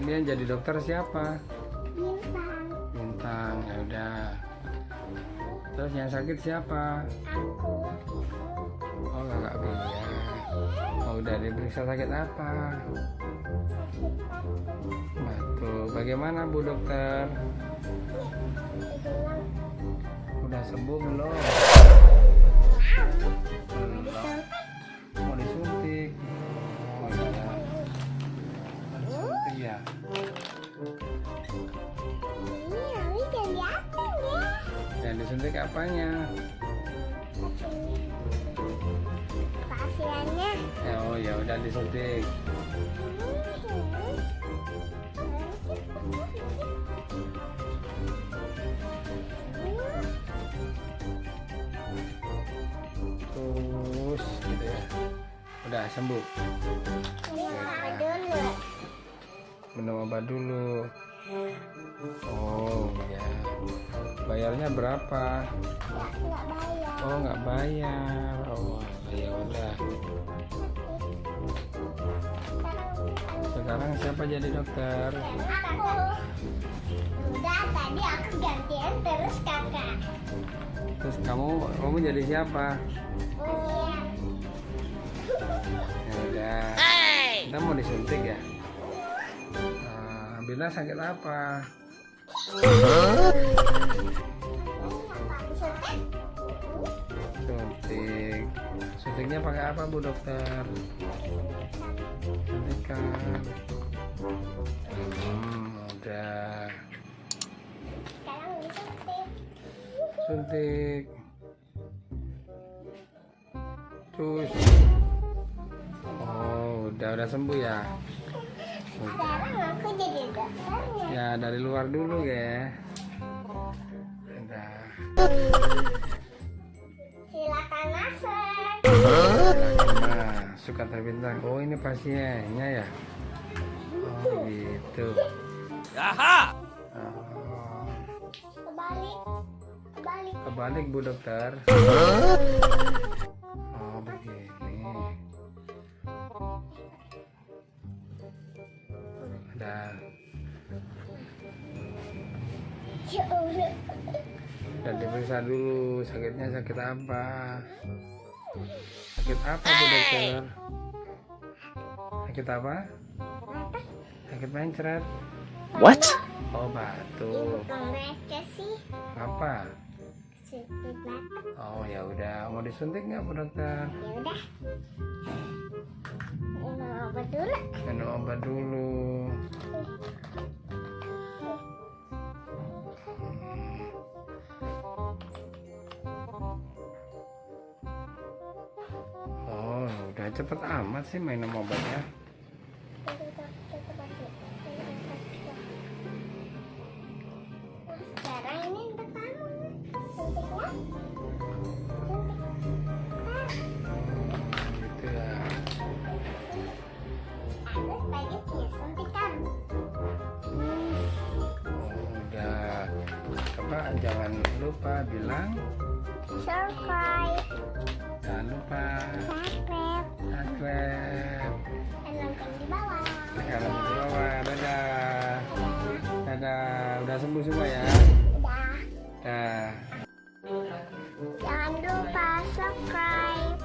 Ini yang jadi dokter siapa? Bintang. Bintang. Ya udah. Terus yang sakit siapa? Aku. Oh, kakak Bia. Oh, udah diperiksa sakit apa? Batu. Bagaimana Bu Dokter? Udah sembuh belum? Belum. Mau disuntik. Oh iya. Mau disuntik ya. Ini jadi apa ya? Yang disuntik apanya? Pasiennya. Ya, oh ya udah disuntik. Terus gitu ya. Udah sembuh. Minum apa dulu? Minum obat dulu. Oh ya. Bayarnya berapa? Nggak bayar. Oh nggak bayar. Oh ya udah. Sekarang siapa jadi dokter? Aku. Udah tadi aku gantian terus kakak. Terus kamu jadi siapa? Ya udah. Kita mau disuntik ya. Bina sakit apa? Suntik. Suntiknya pakai apa Bu Dokter? Suntikan. Udah. Sekarang disuntik. Suntik. Terus. Oh, udah sembuh ya. Sekarang aku jadi dokternya. Ya dari luar dulu ya. Udah. Silakan masuk. Nah, suka terbintang. Oh ini pasiennya ya. Oh gitu. Aha. Oh, Kebalik. Kebalik. kebalik Bu Dokter. Oh begini. Udah. Ya Allah. Dan diperiksa dulu sakitnya sakit apa? Sakit apa Bu Dokter? Sakit apa? Sakit mencret. What? Oh batu. Bukan mereka sih. Apa? Sedikit batuk. Oh ya udah mau disuntik nggak Bu Dokter? Ya udah. Minum obat dulu. Minum obat dulu. Oh udah cepet amat sih minum obatnya. Sekarang ini untuk kamu. Suntiknya. Gitu ya. Aku selanjutnya suntikan. Oh, udah. Coba jangan lupa bilang. Subscribe. Jangan lupa Subscribe. subscribe. Dan lonceng di bawah. Sekarang di bawah. Dadah. Dadah. Udah sembuh semua ya. Udah. Dah. Jangan lupa subscribe.